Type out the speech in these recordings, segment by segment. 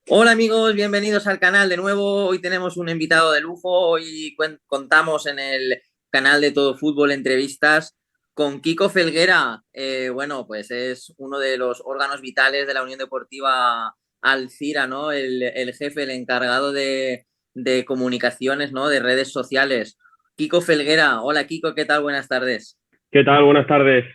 Hola amigos, bienvenidos al canal de nuevo. Hoy tenemos un invitado de lujo. Hoy contamos en el canal de Todo Fútbol entrevistas con Kiko Felguera. Bueno, pues es uno de los órganos vitales de la Unión Deportiva Alcira, ¿no? El jefe, el encargado de comunicaciones, ¿no? De redes sociales. Kiko Felguera. Hola Kiko, ¿qué tal? Buenas tardes. ¿Qué tal? Buenas tardes.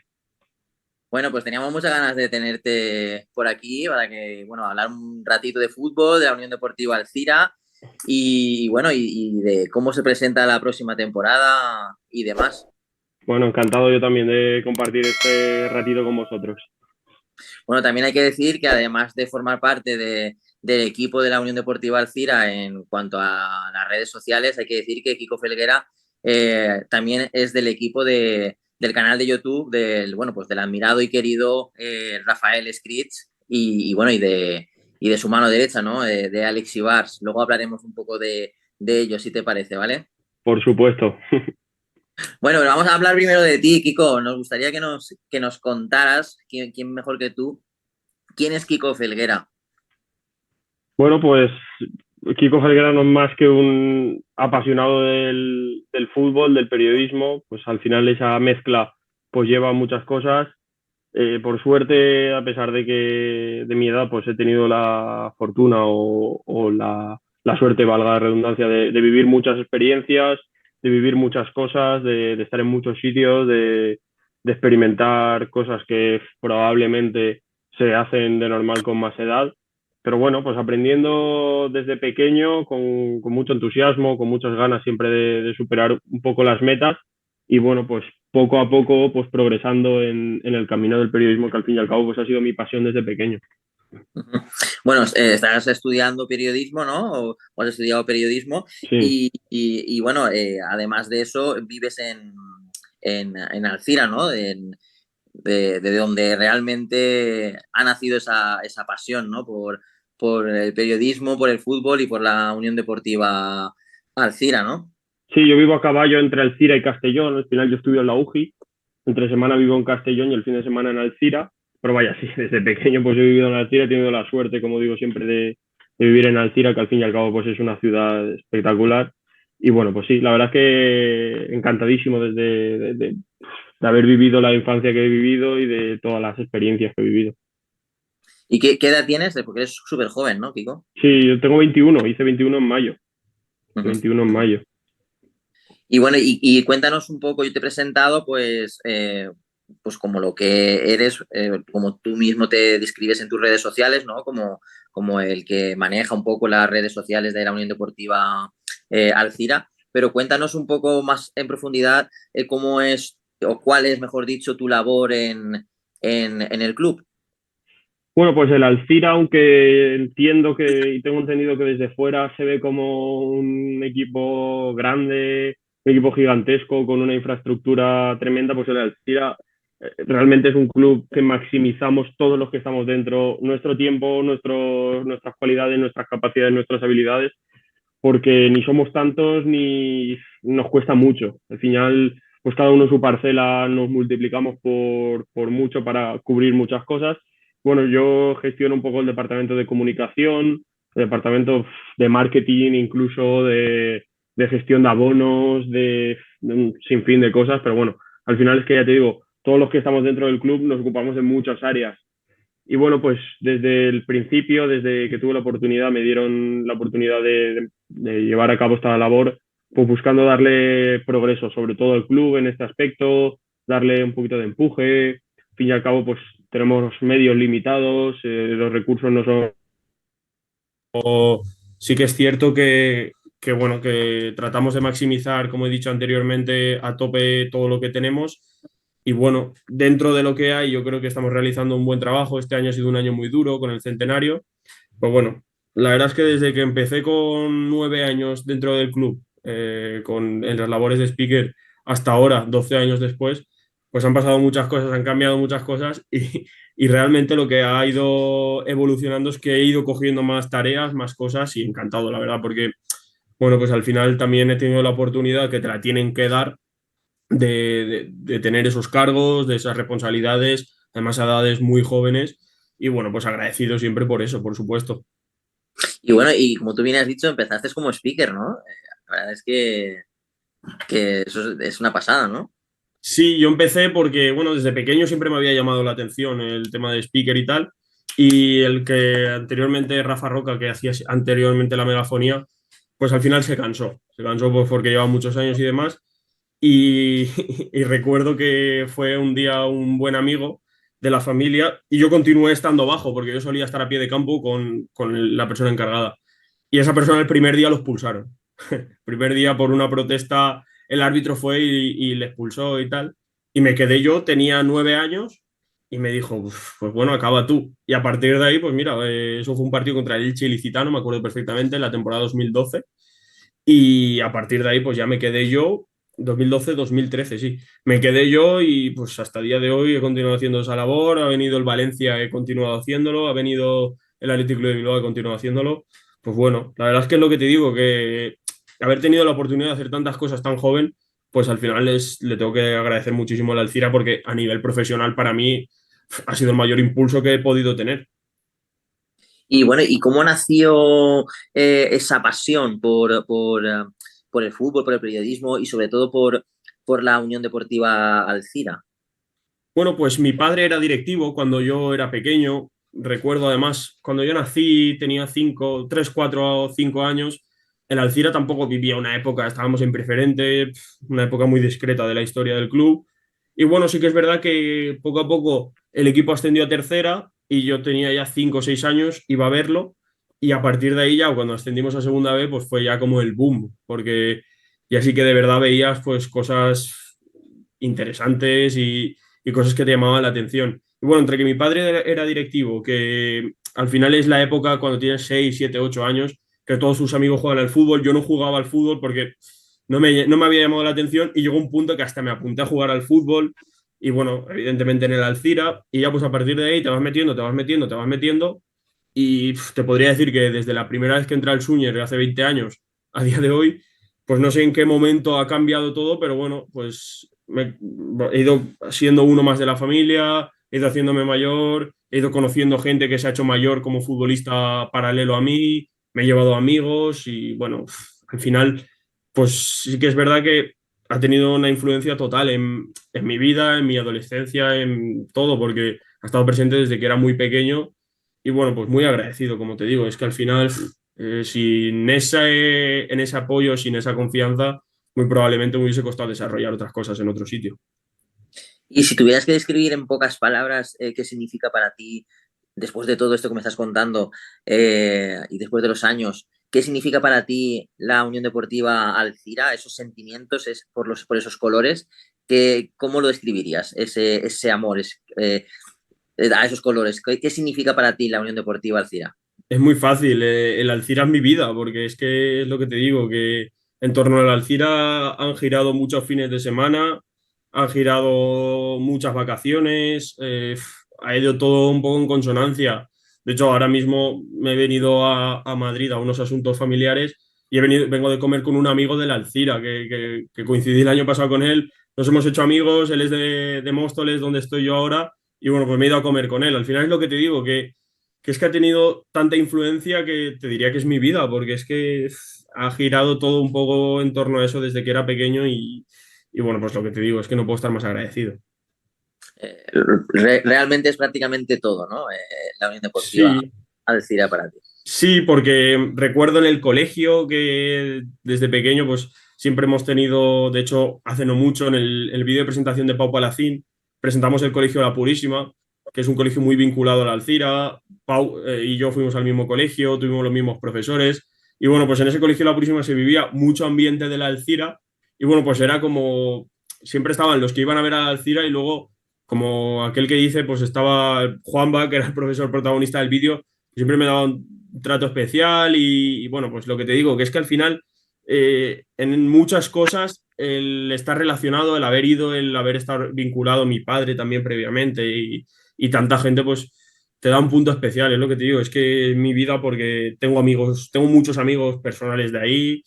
Bueno, pues teníamos muchas ganas de tenerte por aquí para que, bueno, hablar un ratito de fútbol, de la Unión Deportiva Alcira y bueno, y de cómo se presenta la próxima temporada y demás. Bueno, encantado yo también de compartir este ratito con vosotros. Bueno, también hay que decir que además de formar parte del equipo de la Unión Deportiva Alcira en cuanto a las redes sociales, hay que decir que Kiko Felguera también es del equipo del canal de YouTube bueno, pues del admirado y querido Rafael Scritch bueno, y de su mano derecha, ¿no? De Alex Ibars. Luego hablaremos un poco de ello, si te parece, ¿vale? Por supuesto. Bueno, pero vamos a hablar primero de ti, Kiko. Nos gustaría que nos contaras, quién mejor que tú, quién es Kiko Felguera. Bueno, pues Kiko Felguera no es más que un apasionado del fútbol, del periodismo. Pues al final esa mezcla pues lleva muchas cosas. Por suerte, a pesar de que de mi edad, pues he tenido la fortuna o la suerte, valga la redundancia, de vivir muchas experiencias, de vivir muchas cosas, de estar en muchos sitios, de experimentar cosas que probablemente se hacen de normal con más edad. Pero bueno, pues aprendiendo desde pequeño, con mucho entusiasmo, con muchas ganas siempre de superar un poco las metas y bueno, pues poco a poco pues progresando en el camino del periodismo que al fin y al cabo pues ha sido mi pasión desde pequeño. Bueno, estás estudiando periodismo, ¿no? O has estudiado periodismo Sí, bueno, además de eso, vives en Alcira, ¿no? De donde realmente ha nacido esa pasión, ¿no? Por el periodismo, por el fútbol y por la Unión Deportiva Alcira, ¿no? sí, yo vivo a caballo entre Alcira y Castellón, al final yo estudio en la UGI, entre semana vivo en Castellón y el fin de semana en Alcira, pero vaya, sí, desde pequeño pues he vivido en Alcira, he tenido la suerte, como digo siempre, de vivir en Alcira, que al fin y al cabo pues es una ciudad espectacular. Y bueno, pues sí, la verdad es que encantadísimo de haber vivido la infancia que he vivido y de todas las experiencias que he vivido. ¿Y qué edad tienes? Porque eres súper joven, ¿no, Kiko? Sí, yo tengo 21, hice 21 en mayo, Uh -huh, 21 en uh -huh. mayo. Y bueno, y cuéntanos un poco, yo te he presentado pues como lo que eres, como tú mismo te describes en tus redes sociales, ¿no? Como el que maneja un poco las redes sociales de la Unión Deportiva Alcira, pero cuéntanos un poco más en profundidad cómo es, o cuál es, mejor dicho, tu labor en el club. Bueno, pues el Alcira, aunque entiendo que y tengo entendido que desde fuera se ve como un equipo grande, un equipo gigantesco con una infraestructura tremenda, pues el Alcira realmente es un club que maximizamos todos los que estamos dentro, nuestro tiempo, nuestras cualidades, nuestras capacidades, nuestras habilidades, porque ni somos tantos ni nos cuesta mucho. Al final, pues cada uno en su parcela nos multiplicamos por mucho para cubrir muchas cosas. Bueno, yo gestiono un poco el departamento de comunicación, el departamento de marketing, incluso de gestión de abonos, de un sinfín de cosas, pero bueno, al final es que ya te digo, todos los que estamos dentro del club nos ocupamos de muchas áreas y bueno, pues desde el principio, desde que tuve la oportunidad, me dieron la oportunidad de llevar a cabo esta labor, pues buscando darle progreso, sobre todo al club en este aspecto, darle un poquito de empuje. Al fin y al cabo, pues tenemos medios limitados, los recursos no son. Sí que es cierto que, bueno, que tratamos de maximizar, como he dicho anteriormente, a tope todo lo que tenemos. Y bueno, dentro de lo que hay, yo creo que estamos realizando un buen trabajo. Este año ha sido un año muy duro con el centenario. Pues bueno, la verdad es que desde que empecé con 9 años dentro del club, en las labores de speaker, hasta ahora, 12 años después, pues han pasado muchas cosas, han cambiado muchas cosas y realmente lo que ha ido evolucionando es que he ido cogiendo más tareas, más cosas y encantado, la verdad, porque, bueno, pues al final también he tenido la oportunidad que te la tienen que dar de tener esos cargos, de esas responsabilidades, además a edades muy jóvenes y bueno, pues agradecido siempre por eso, por supuesto. Y bueno, y como tú bien has dicho, empezaste como speaker, ¿no? La verdad es que eso es una pasada, ¿no? Sí, yo empecé porque, bueno, desde pequeño siempre me había llamado la atención el tema de speaker y tal. Y el que anteriormente, Rafa Roca, que hacía anteriormente la megafonía, pues al final se cansó. Se cansó pues porque lleva muchos años y demás. Y, y recuerdo que fue un día un buen amigo de la familia y yo continué estando bajo porque yo solía estar a pie de campo con la persona encargada. Y esa persona el primer día lo expulsaron. El primer día por una protesta el árbitro fue y le expulsó y tal. Y me quedé yo, tenía 9 años y me dijo, pues bueno, acaba tú. Y a partir de ahí, pues mira, eso fue un partido contra el Elche Ilicitano, me acuerdo perfectamente, en la temporada 2012. Y a partir de ahí, pues ya me quedé yo, 2012-2013, sí. Me quedé yo y pues hasta el día de hoy he continuado haciendo esa labor. Ha venido el Valencia, he continuado haciéndolo. Ha venido el Atlético de Bilbao, he continuado haciéndolo. Pues bueno, la verdad es que es lo que te digo, que haber tenido la oportunidad de hacer tantas cosas tan joven, pues al final le tengo que agradecer muchísimo a la Alcira porque a nivel profesional para mí ha sido el mayor impulso que he podido tener. Y bueno, ¿y cómo nació esa pasión por el fútbol, por el periodismo y sobre todo por la Unión Deportiva Alcira? Bueno, pues mi padre era directivo cuando yo era pequeño. Recuerdo además, cuando yo nací, tenía 3, 4, 5 años. El Alcira tampoco vivía una época, estábamos en preferente, una época muy discreta de la historia del club. Y bueno, sí que es verdad que poco a poco el equipo ascendió a tercera y yo tenía ya 5 o 6 años, iba a verlo. Y a partir de ahí ya, cuando ascendimos a segunda B, pues fue ya como el boom, porque ya sí que de verdad veías pues cosas interesantes y cosas que te llamaban la atención. Y bueno, entre que mi padre era directivo, que al final es la época cuando tienes 6 7 8 años, que todos sus amigos juegan al fútbol, yo no jugaba al fútbol porque no me había llamado la atención y llegó un punto que hasta me apunté a jugar al fútbol y bueno, evidentemente en el Alcira y ya pues a partir de ahí te vas metiendo, te vas metiendo, te vas metiendo y te podría decir que desde la primera vez que entré al Súñer hace 20 años a día de hoy, pues no sé en qué momento ha cambiado todo, pero bueno, pues he ido siendo uno más de la familia, he ido haciéndome mayor, he ido conociendo gente que se ha hecho mayor como futbolista paralelo a mí, me he llevado amigos y bueno, al final, pues sí que es verdad que ha tenido una influencia total en mi vida, en mi adolescencia, en todo, porque ha estado presente desde que era muy pequeño y bueno, pues muy agradecido, como te digo, es que al final, en ese apoyo, sin esa confianza, muy probablemente me hubiese costado desarrollar otras cosas en otro sitio. Y si tuvieras que describir en pocas palabras qué significa para ti, después de todo esto que me estás contando y después de los años, qué significa para ti la Unión Deportiva Alcira, esos sentimientos por esos colores, ¿cómo lo describirías, ese amor a esos colores? ¿Qué significa para ti la Unión Deportiva Alcira? Es muy fácil, el Alcira es mi vida, porque es que es lo que te digo, que en torno al Alcira han girado muchos fines de semana, han girado muchas vacaciones, ha ido todo un poco en consonancia. De hecho, ahora mismo me he venido a Madrid a unos asuntos familiares y vengo de comer con un amigo del Alcira, que coincidí el año pasado con él. Nos hemos hecho amigos, él es de Móstoles, donde estoy yo ahora, y bueno, pues me he ido a comer con él. Al final es lo que te digo, que es que ha tenido tanta influencia que te diría que es mi vida, porque es que ha girado todo un poco en torno a eso desde que era pequeño y bueno, pues lo que te digo es que no puedo estar más agradecido. Eh, Realmente es prácticamente todo, ¿no? La Unión Deportiva Sí, Alcira para ti. sí, porque recuerdo en el colegio que desde pequeño pues siempre hemos tenido, de hecho, hace no mucho, en el vídeo de presentación de Pau Palacín, presentamos el Colegio La Purísima, que es un colegio muy vinculado a la Alcira. Pau y yo fuimos al mismo colegio, tuvimos los mismos profesores. Y bueno, pues en ese colegio La Purísima se vivía mucho ambiente de la Alcira. Y bueno, pues era como, siempre estaban los que iban a ver a la Alcira y luego, como aquel que dice, pues estaba Juanba, que era el profesor protagonista del vídeo, siempre me daba un trato especial y bueno, pues lo que te digo, que es que al final en muchas cosas el estar relacionado, el haber ido, el haber estado vinculado a mi padre también previamente y tanta gente, pues te da un punto especial, es lo que te digo, es que en mi vida porque tengo amigos, tengo muchos amigos personales de ahí,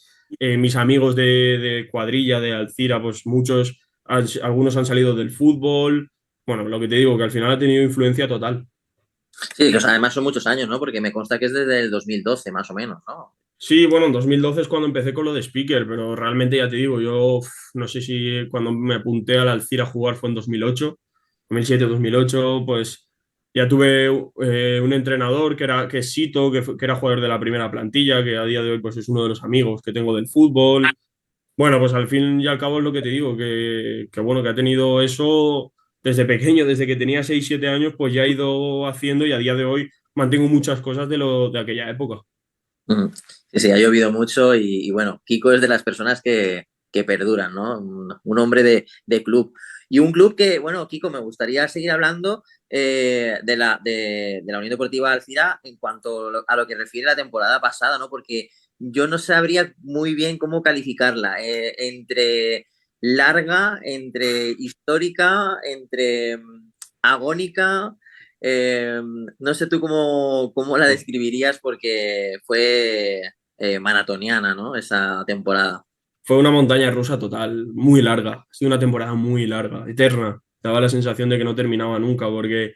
mis amigos de cuadrilla, de Alcira, pues muchos, algunos han salido del fútbol, bueno, lo que te digo, que al final ha tenido influencia total. Sí, que, o sea, además son muchos años, ¿no? Porque me consta que es desde el 2012, más o menos, ¿no? Sí, bueno, en 2012 es cuando empecé con lo de speaker, pero realmente ya te digo, yo no sé si cuando me apunté al Alcira a jugar fue en 2008, 2007, 2008, pues ya tuve un entrenador que es Sito, que era jugador de la primera plantilla, que a día de hoy pues es uno de los amigos que tengo del fútbol. Bueno, pues al fin y al cabo es lo que te digo, que bueno, que ha tenido eso desde pequeño, desde que tenía 6 7 años, pues ya ha ido haciendo y a día de hoy mantengo muchas cosas de aquella época. Mm. Sí, sí, ha llovido mucho y bueno, Kiko es de las personas que perduran, ¿no? Un hombre de club. Y un club que, bueno, Kiko, me gustaría seguir hablando de la Unión Deportiva Alcira en cuanto a lo que refiere a la temporada pasada, ¿no? Porque yo no sabría muy bien cómo calificarla. Entre larga, entre histórica, entre agónica. No sé tú cómo la describirías porque fue maratoniana, ¿no? Esa temporada. Fue una montaña rusa total, muy larga. Ha sido una temporada muy larga, eterna. Daba la sensación de que no terminaba nunca porque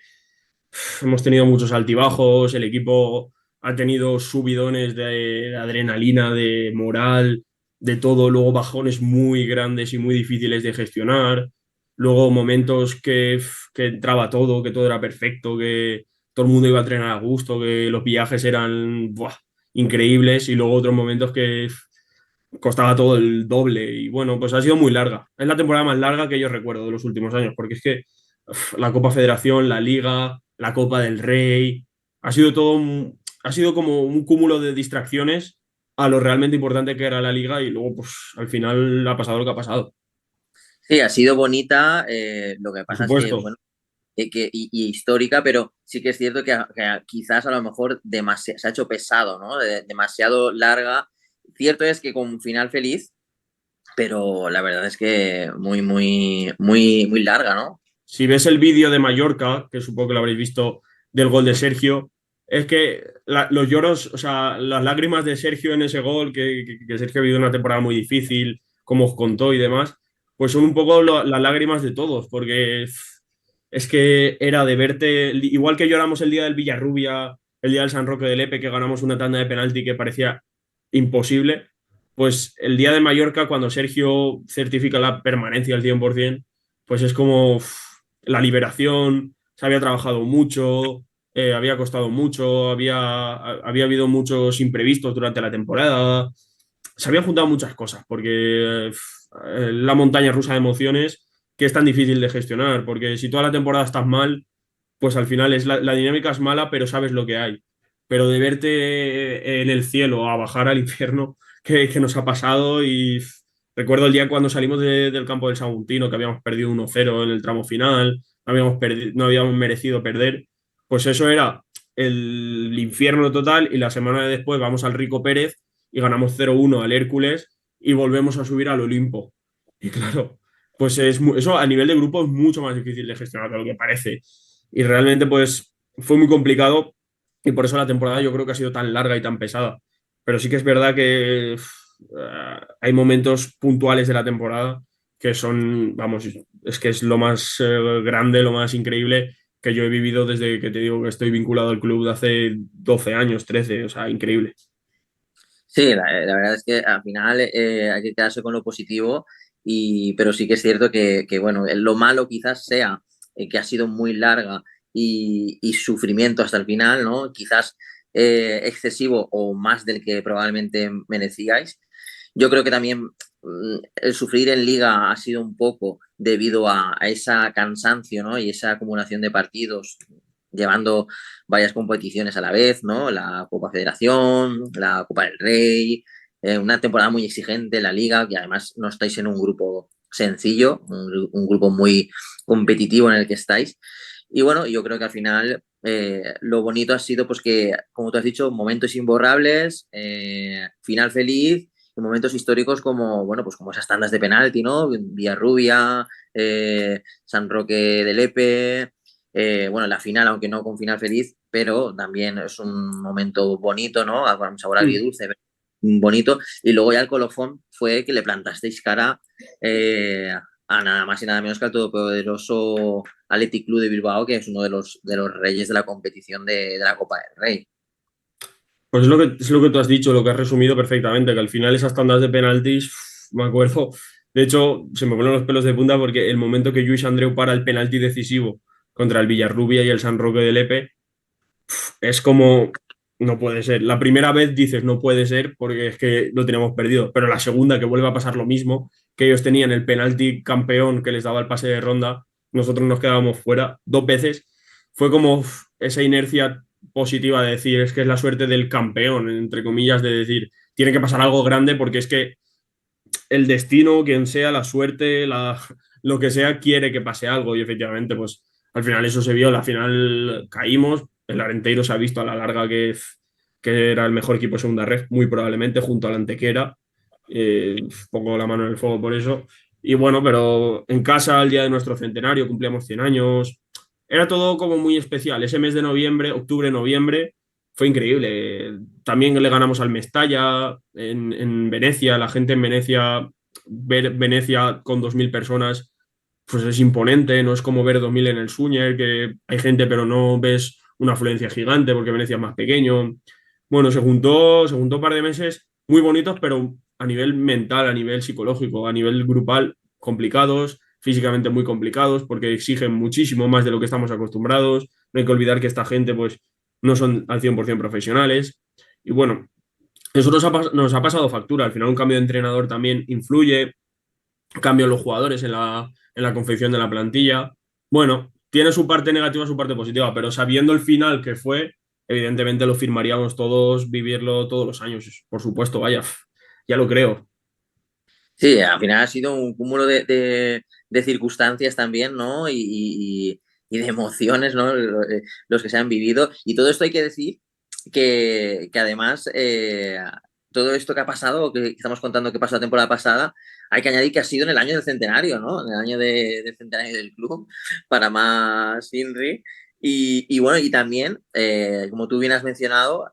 hemos tenido muchos altibajos, el equipo ha tenido subidones de adrenalina, de moral, de todo, luego bajones muy grandes y muy difíciles de gestionar, luego momentos que entraba todo, que todo era perfecto, que todo el mundo iba a entrenar a gusto, que los viajes eran buah, increíbles y luego otros momentos que costaba todo el doble y bueno, pues ha sido muy larga. Es la temporada más larga que yo recuerdo de los últimos años, porque es que la Copa Federación, la Liga, la Copa del Rey, ha sido todo, ha sido como un cúmulo de distracciones a lo realmente importante que era la Liga y luego pues al final ha pasado lo que ha pasado. Sí, ha sido bonita, lo que Por pasa es que, supuesto. bueno, y histórica, pero sí que es cierto que quizás a lo mejor se ha hecho pesado, ¿no? Demasiado larga. Cierto es que con un final feliz, pero la verdad es que muy, muy, muy, muy larga, ¿no? Si ves el vídeo de Mallorca, que supongo que lo habréis visto, del gol de Sergio, es que los lloros, o sea, las lágrimas de Sergio en ese gol, que Sergio ha vivido una temporada muy difícil, como os contó y demás, pues son un poco las lágrimas de todos, porque es que era de verte, igual que lloramos el día del Villarrubia, el día del San Roque de Lepe, que ganamos una tanda de penalti que parecía imposible, pues el día de Mallorca, cuando Sergio certifica la permanencia al 100%, pues es como la liberación, se había trabajado mucho, había costado mucho, había habido muchos imprevistos durante la temporada, se habían juntado muchas cosas, porque la montaña rusa de emociones que es tan difícil de gestionar, porque si toda la temporada estás mal, pues al final la dinámica es mala, pero sabes lo que hay. Pero de verte en el cielo a bajar al infierno, que nos ha pasado y recuerdo el día cuando salimos del campo del Saguntino, que habíamos perdido 1-0 en el tramo final, no habíamos merecido perder, pues eso era el infierno total y la semana después vamos al Rico Pérez y ganamos 0-1 al Hércules y volvemos a subir al Olimpo. Y claro, pues eso a nivel de grupo es mucho más difícil de gestionar de lo que parece. Y realmente pues fue muy complicado y por eso la temporada yo creo que ha sido tan larga y tan pesada. Pero sí que es verdad que hay momentos puntuales de la temporada que son, vamos, es que es lo más grande, lo más increíble que yo he vivido desde que te digo que estoy vinculado al club de hace 12 años, 13, o sea, increíble. Sí, la verdad es que al final hay que quedarse con lo positivo, pero sí que es cierto bueno, lo malo quizás sea que ha sido muy larga y sufrimiento hasta el final, ¿no? Quizás excesivo o más del que probablemente merecíais. Yo creo que también el sufrir en liga ha sido un poco debido a esa cansancio, ¿no? Y esa acumulación de partidos, llevando varias competiciones a la vez, ¿no? La Copa Federación, la Copa del Rey, una temporada muy exigente en la liga, que además no estáis en un grupo sencillo, un grupo muy competitivo en el que estáis. Y bueno, yo creo que al final lo bonito ha sido pues que, como tú has dicho, momentos imborrables, final feliz y momentos históricos como, bueno, pues como esas tandas de penalti, ¿no? Villarrubia, San Roque de Lepe, bueno, la final, aunque no con final feliz, pero también es un momento bonito, ¿no? Con un sabor Mm. agridulce, bonito. Y luego ya el colofón fue que le plantasteis cara eh, a nada más y nada menos que al todopoderoso Athletic Club de Bilbao, que es uno de los reyes de la competición de la Copa del Rey. Pues es lo que tú has dicho, lo que has resumido perfectamente, que al final esas tandas de penaltis, me acuerdo, de hecho, se me ponen los pelos de punta porque el momento que Lluís Andreu para el penalti decisivo contra el Villarrubia y el San Roque de Lepe, es como, no puede ser. La primera vez dices, no puede ser porque es que lo tenemos perdido, pero la segunda que vuelve a pasar lo mismo, que ellos tenían el penalti campeón que les daba el pase de ronda, nosotros nos quedábamos fuera 2 veces, fue como esa inercia positiva de decir, es que es la suerte del campeón, entre comillas, de decir, tiene que pasar algo grande porque es que el destino, quien sea, la suerte, lo que sea, quiere que pase algo y efectivamente, pues al final eso se vio, al final caímos, el Arenteiro se ha visto a la larga que era el mejor equipo de segunda red, muy probablemente, junto al Antequera, pongo la mano en el fuego por eso, y bueno, pero en casa, el día de nuestro centenario, cumplíamos 100 años, era todo como muy especial, ese mes de noviembre, octubre, noviembre, fue increíble. También le ganamos al Mestalla en Venecia. La gente en Venecia, ver Venecia con 2.000 personas, pues es imponente. No es como ver 2.000 en el Suñer, que hay gente, pero no ves una afluencia gigante porque Venecia es más pequeño. Bueno, se juntó un par de meses muy bonitos, pero a nivel mental, a nivel psicológico, a nivel grupal, complicados, físicamente muy complicados, porque exigen muchísimo más de lo que estamos acostumbrados. No hay que olvidar que esta gente, pues, no son al 100% profesionales. Y bueno, eso nos ha pasado factura. Al final un cambio de entrenador también influye, cambio en los jugadores en la confección de la plantilla. Bueno, tiene su parte negativa, su parte positiva, pero sabiendo el final que fue, evidentemente lo firmaríamos todos, vivirlo todos los años, por supuesto, vaya, ya lo creo. Sí, al final ha sido un cúmulo de circunstancias también, ¿no? Y de emociones, ¿no? Los que se han vivido. Y todo esto hay que decir que además todo esto que ha pasado, que estamos contando que pasó la temporada pasada, hay que añadir que ha sido en el año del centenario, ¿no? En el año del centenario del club, para más Inri. Y bueno, y también, como tú bien has mencionado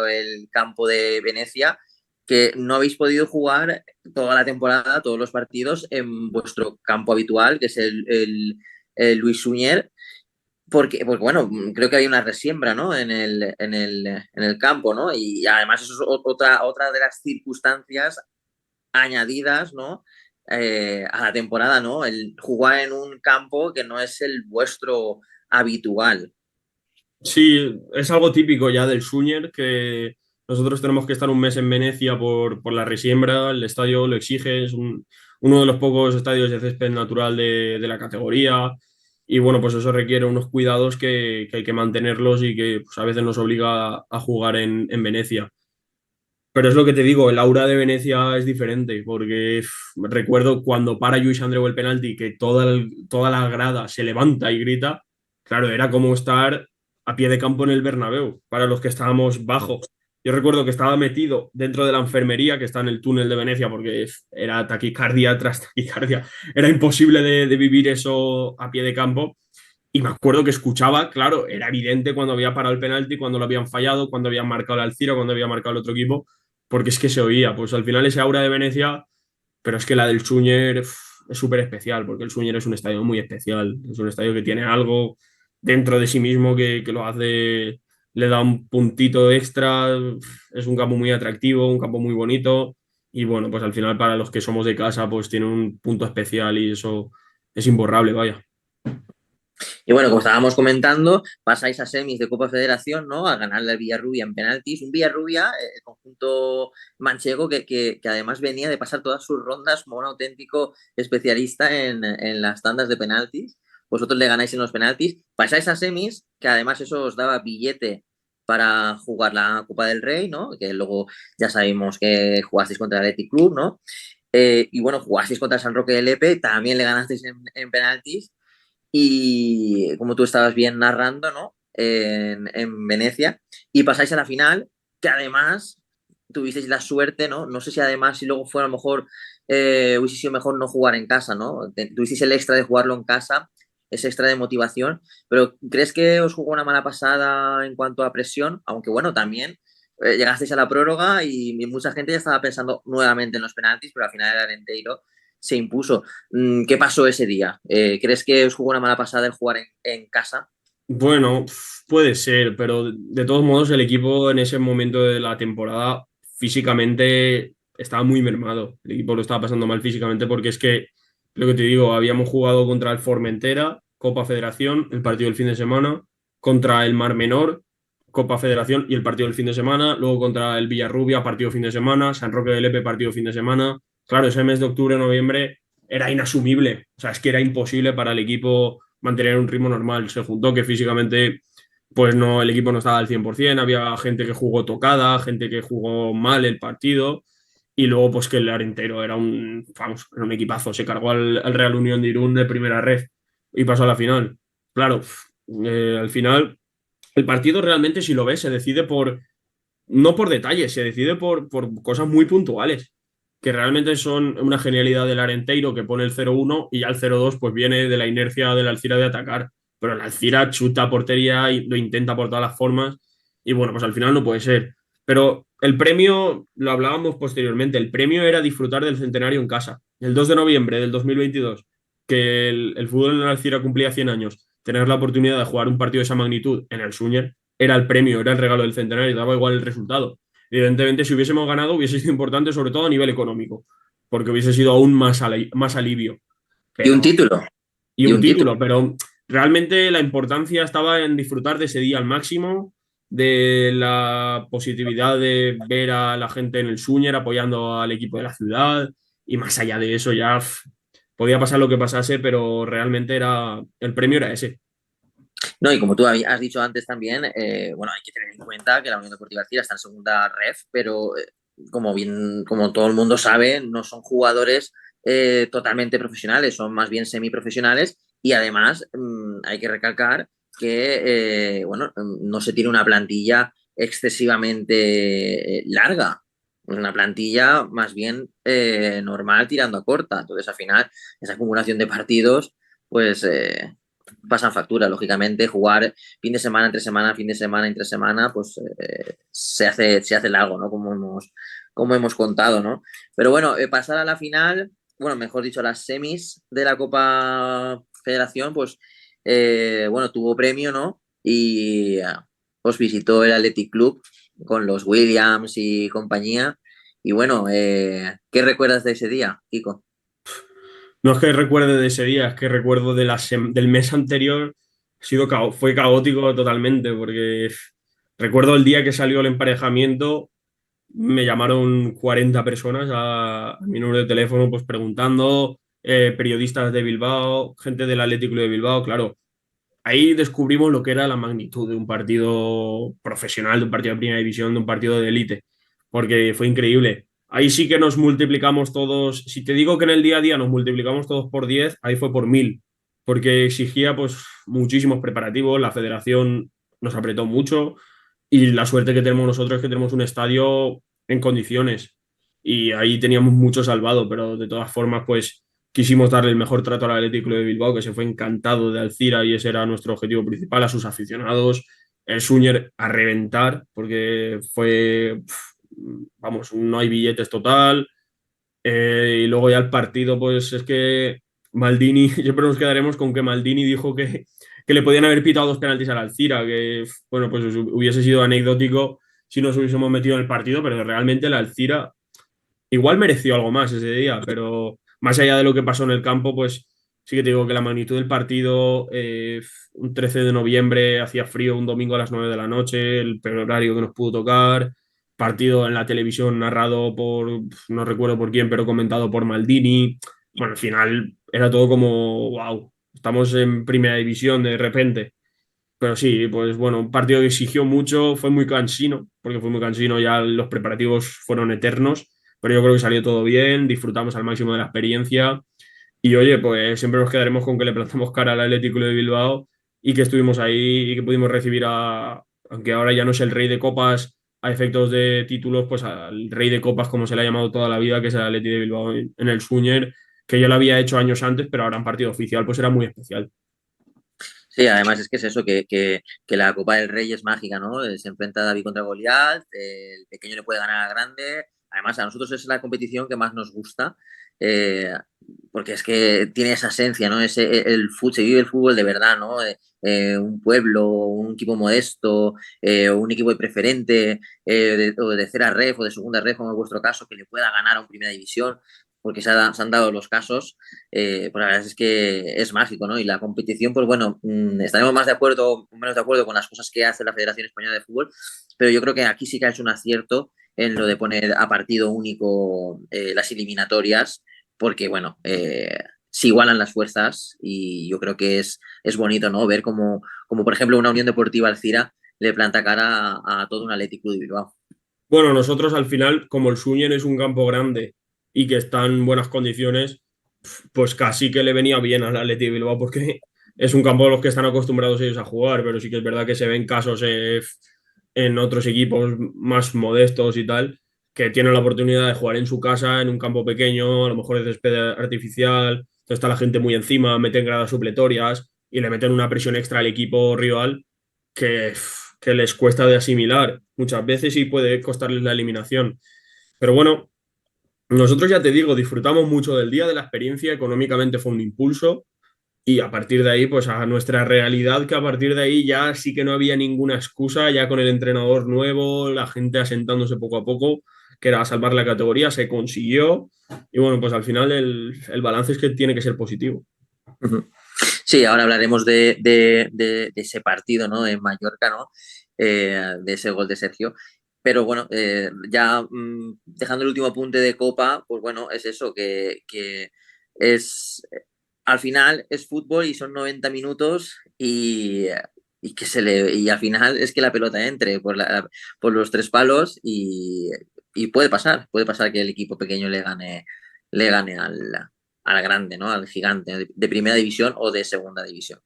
el campo de Venecia, que no habéis podido jugar toda la temporada, todos los partidos en vuestro campo habitual, que es el Luis Suñer, porque, bueno, creo que hay una resiembra, ¿no? En el campo, ¿no? Y además eso es otra de las circunstancias añadidas, ¿no? A la temporada, ¿no? El jugar en un campo que no es el vuestro habitual. Sí, es algo típico ya del Suñer, que nosotros tenemos que estar un mes en Venecia por la resiembra, el estadio lo exige, es uno de los pocos estadios de césped natural de la categoría, y bueno, pues eso requiere unos cuidados que hay que mantenerlos y que pues, a veces nos obliga a jugar en Venecia. Pero es lo que te digo, el aura de Venecia es diferente, porque recuerdo cuando para Lluís Andreu el penalti, que toda la grada se levanta y grita, claro, era como estar a pie de campo en el Bernabéu, para los que estábamos bajo. Yo recuerdo que estaba metido dentro de la enfermería, que está en el túnel de Venecia, porque era taquicardia tras taquicardia, era imposible de vivir eso a pie de campo. Y me acuerdo que escuchaba, claro, era evidente cuando había parado el penalti, cuando lo habían fallado, cuando habían marcado el Alcira, cuando había marcado el otro equipo, porque es que se oía. Pues al final ese aura de Venecia, pero es que la del Súñer es súper especial, porque el Súñer es un estadio muy especial, es un estadio que tiene algo dentro de sí mismo que lo hace, le da un puntito extra, es un campo muy atractivo, un campo muy bonito, y bueno, pues al final para los que somos de casa, pues tiene un punto especial y eso es imborrable, vaya. Y bueno, como estábamos comentando, pasáis a semis de Copa Federación, ¿no? A ganarle al Villarrubia en penaltis. Un Villarrubia, el conjunto manchego, que además venía de pasar todas sus rondas como un auténtico especialista en las tandas de penaltis. Vosotros le ganáis en los penaltis, pasáis a semis, que además eso os daba billete para jugar la Copa del Rey, ¿no? Que luego ya sabemos que jugasteis contra el Athletic Club, ¿no? Y bueno, jugasteis contra San Roque de Lepe, también le ganasteis en penaltis y como tú estabas bien narrando, ¿no? En Venecia, y pasáis a la final, que además tuvisteis la suerte, ¿no? No sé si además, si luego fue a lo mejor, hubiese sido mejor no jugar en casa, ¿no? Tuvisteis el extra de jugarlo en casa, ese extra de motivación, pero ¿crees que os jugó una mala pasada en cuanto a presión? Aunque bueno, también llegasteis a la prórroga y mucha gente ya estaba pensando nuevamente en los penaltis, pero al final era Arenteiro se impuso. ¿Qué pasó ese día? ¿Crees que os jugó una mala pasada el jugar en casa? Bueno, puede ser, pero de todos modos el equipo en ese momento de la temporada físicamente estaba muy mermado. El equipo lo estaba pasando mal físicamente porque es que, lo que te digo, habíamos jugado contra el Formentera, Copa Federación, el partido del fin de semana, contra el Mar Menor, Copa Federación y el partido del fin de semana, luego contra el Villarrubia, partido fin de semana, San Roque de Lepe, partido fin de semana. Claro, ese mes de octubre, noviembre era inasumible. O sea, es que era imposible para el equipo mantener un ritmo normal. Se juntó que físicamente pues no, el equipo no estaba al 100%, había gente que jugó tocada, gente que jugó mal el partido y luego pues que el Arentero era un, vamos, era un equipazo, se cargó al Real Unión de Irún de primera red y pasó a la final. Claro, al final el partido realmente si lo ves se decide por, no por detalles, se decide por cosas muy puntuales que realmente son una genialidad del Arenteiro que pone el 0-1 y ya el 0-2 pues viene de la inercia del Alcira de atacar. Pero el Alcira chuta a portería y lo intenta por todas las formas y bueno, pues al final no puede ser. Pero el premio, lo hablábamos posteriormente, el premio era disfrutar del centenario en casa. El 2 de noviembre del 2022, que el fútbol en el Alcira cumplía 100 años, tener la oportunidad de jugar un partido de esa magnitud en el Súñer era el premio, era el regalo del centenario, daba igual el resultado. Evidentemente, si hubiésemos ganado, hubiese sido importante, sobre todo a nivel económico, porque hubiese sido aún más alivio. Y un Pero, título, y y un un título. título, pero realmente la importancia estaba en disfrutar de ese día al máximo, de la positividad de ver a la gente en el Súñer apoyando al equipo de la ciudad, y más allá de eso ya podía pasar lo que pasase, pero realmente era el premio era ese. No, y como tú has dicho antes también, bueno, hay que tener en cuenta que la Unión Deportiva Alcira está en segunda ref, pero como bien, como todo el mundo sabe, no son jugadores totalmente profesionales, son más bien semiprofesionales y además hay que recalcar que, bueno, no se tiene una plantilla excesivamente larga, una plantilla más bien normal tirando a corta. Entonces, al final, esa acumulación de partidos, pues pasan factura, lógicamente, jugar fin de semana, entre semana, fin de semana, entre semana, pues se hace largo, ¿no? Como hemos contado, ¿no? Pero bueno, pasar a la final, bueno, mejor dicho, a las semis de la Copa Federación, pues, bueno, tuvo premio, ¿no? Y os visitó el Athletic Club con los Williams y compañía. Y bueno, ¿qué recuerdas de ese día, Kiko? No es que recuerde de ese día, es que recuerdo de del mes anterior, fue caótico totalmente, porque recuerdo el día que salió el emparejamiento, me llamaron 40 personas a mi número de teléfono, pues preguntando, periodistas de Bilbao, gente del Atlético de Bilbao, claro. Ahí descubrimos lo que era la magnitud de un partido profesional, de un partido de primera división, de un partido de élite, porque fue increíble. Ahí sí que nos multiplicamos todos, si te digo que en el día a día nos multiplicamos todos por 10, ahí fue por 1000, porque exigía pues muchísimos preparativos, la federación nos apretó mucho y la suerte que tenemos nosotros es que tenemos un estadio en condiciones y ahí teníamos mucho salvado, pero de todas formas pues quisimos darle el mejor trato al Atlético de Bilbao, que se fue encantado de Alcira y ese era nuestro objetivo principal, a sus aficionados, el Súñer a reventar, porque fue, vamos, no hay billetes total. Y luego ya el partido, pues es que Maldini, siempre nos quedaremos con que Maldini dijo que le podían haber pitado 2 penaltis al Alcira, que bueno, pues hubiese sido anecdótico si nos hubiésemos metido en el partido, pero realmente el Alcira igual mereció algo más ese día, pero más allá de lo que pasó en el campo, pues sí que te digo que la magnitud del partido, un 13 de noviembre, hacía frío, un domingo a las 9 de la noche, el peor horario que nos pudo tocar, partido en la televisión narrado por, no recuerdo por quién, pero comentado por Maldini. Bueno, al final era todo como, wow, estamos en primera división de repente. Pero sí, pues bueno, un partido que exigió mucho, fue muy cansino, porque fue muy cansino, ya los preparativos fueron eternos, pero yo creo que salió todo bien, disfrutamos al máximo de la experiencia y oye, pues siempre nos quedaremos con que le plantamos cara al Atlético de Bilbao y que estuvimos ahí y que pudimos recibir aunque ahora ya no es el rey de copas a efectos de títulos, pues al rey de copas como se le ha llamado toda la vida, que es el Atlético de Bilbao en el Súñer, que yo lo había hecho años antes, pero ahora en partido oficial pues era muy especial. Sí, además es que es eso, que la Copa del Rey es mágica, ¿no? Se enfrenta David contra Goliat, el pequeño le puede ganar al grande, además a nosotros es la competición que más nos gusta, eh, porque es que tiene esa esencia, ¿no? Se vive el fútbol de verdad, ¿no? Un pueblo, un equipo modesto, un equipo de preferente, o de tercera ref o de segunda ref, como en vuestro caso, que le pueda ganar a un primera división, porque se han dado los casos, pues la verdad es que es mágico, ¿no? Y la competición, pues bueno, estaremos más de acuerdo o menos de acuerdo con las cosas que hace la Federación Española de Fútbol, pero yo creo que aquí sí que ha hecho un acierto en lo de poner a partido único las eliminatorias, porque bueno, se igualan las fuerzas y yo creo que es bonito, ¿no? Ver como, por ejemplo, una Unión Deportiva Alcira le planta cara a todo un Atlético de Bilbao. Bueno, nosotros al final, como el Suñen es un campo grande y que está en buenas condiciones, pues casi que le venía bien al Athletic de Bilbao porque es un campo a los que están acostumbrados ellos a jugar, pero sí que es verdad que se ven casos en otros equipos más modestos y tal, que tienen la oportunidad de jugar en su casa, en un campo pequeño, a lo mejor es césped artificial, entonces está la gente muy encima, meten gradas supletorias y le meten una presión extra al equipo rival que, que les cuesta de asimilar muchas veces y puede costarles la eliminación. Pero bueno, nosotros ya te digo, disfrutamos mucho del día, de la experiencia, económicamente fue un impulso y a partir de ahí, pues a nuestra realidad, que a partir de ahí ya sí que no había ninguna excusa, ya con el entrenador nuevo, la gente asentándose poco a poco, que era salvar la categoría, se consiguió y bueno, pues al final el balance es que tiene que ser positivo. Sí, ahora hablaremos de ese partido, ¿no? En Mallorca, ¿no? De ese gol de Sergio. Pero bueno, ya dejando el último apunte de Copa, pues bueno, es eso, que es al final es fútbol y son 90 minutos y al final es que la pelota entre por los tres palos y puede pasar que el equipo pequeño le gane al grande, ¿no? Al gigante de primera división o de segunda división.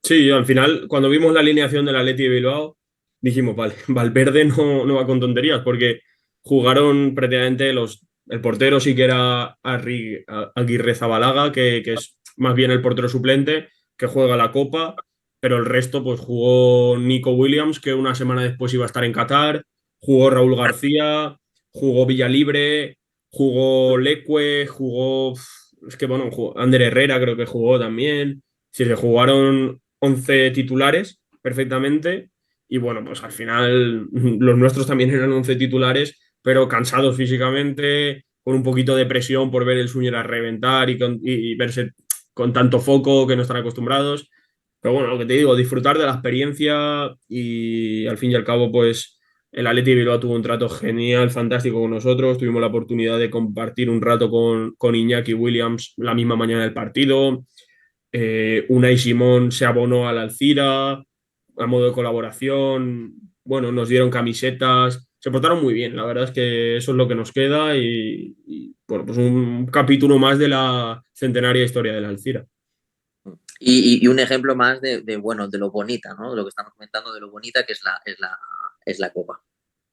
Sí, al final, cuando vimos la alineación del Athletic de Bilbao, dijimos, vale, Valverde no va con tonterías, porque jugaron prácticamente el portero sí que era Aguirre Zabalaga, que es más bien el portero suplente, que juega la Copa, pero el resto, pues jugó Nico Williams, que una semana después iba a estar en Qatar, jugó Raúl García, jugó Villalibre, jugó Leque, es que bueno, Ander Herrera creo que jugó también. Sí, se jugaron 11 titulares perfectamente y bueno, pues al final los nuestros también eran 11 titulares, pero cansados físicamente, con un poquito de presión por ver el Suñer a reventar y verse con tanto foco que no están acostumbrados. Pero bueno, lo que te digo, disfrutar de la experiencia y al fin y al cabo, pues el Athletic de Bilbao tuvo un trato genial, fantástico con nosotros. Tuvimos la oportunidad de compartir un rato con Iñaki Williams la misma mañana del partido. Unai Simón se abonó al Alcira a modo de colaboración. Bueno, nos dieron camisetas. Se portaron muy bien. La verdad es que eso es lo que nos queda bueno, pues un capítulo más de la centenaria historia del Alcira. Y un ejemplo más bueno, de lo bonita, ¿no? De lo que estamos comentando, de lo bonita que es la Copa.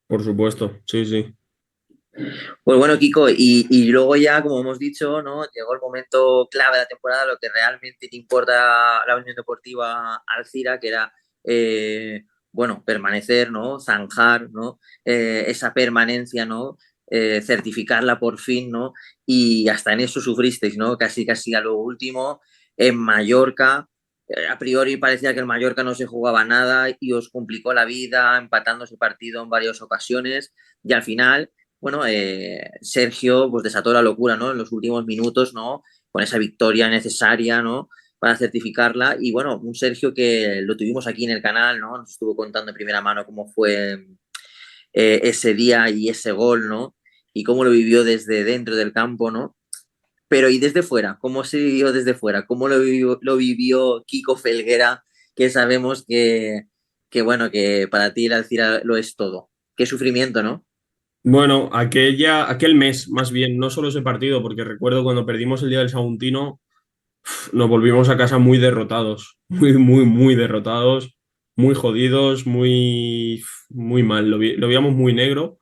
Por supuesto, sí, sí. Pues bueno, Kiko, y luego ya, como hemos dicho, ¿no? Llegó el momento clave de la temporada, lo que realmente te importa a la Unión Deportiva Alcira, que era, bueno, permanecer, ¿no? Zanjar, ¿no? Esa permanencia, ¿no? Certificarla por fin, ¿no? Y hasta en eso sufristeis, ¿no? Casi, casi a lo último, en Mallorca. A priori parecía que el Mallorca no se jugaba nada y os complicó la vida empatando ese partido en varias ocasiones y al final bueno, Sergio pues desató la locura, ¿no? En los últimos minutos, ¿no? Con esa victoria necesaria, ¿no? Para certificarla. Y bueno, un Sergio que lo tuvimos aquí en el canal, ¿no? Nos estuvo contando en primera mano cómo fue ese día y ese gol, ¿no? Y cómo lo vivió desde dentro del campo, ¿no? Pero y desde fuera, ¿cómo se vivió desde fuera? ¿Cómo lo vivió Kiko Felguera? Que sabemos que, bueno, que para ti el Alcira lo es todo. Qué sufrimiento, ¿no? Bueno, aquel mes, más bien, no solo ese partido, porque recuerdo cuando perdimos el día del Saguntino, nos volvimos a casa muy derrotados, muy derrotados, muy jodidos, muy mal, lo veíamos muy negro.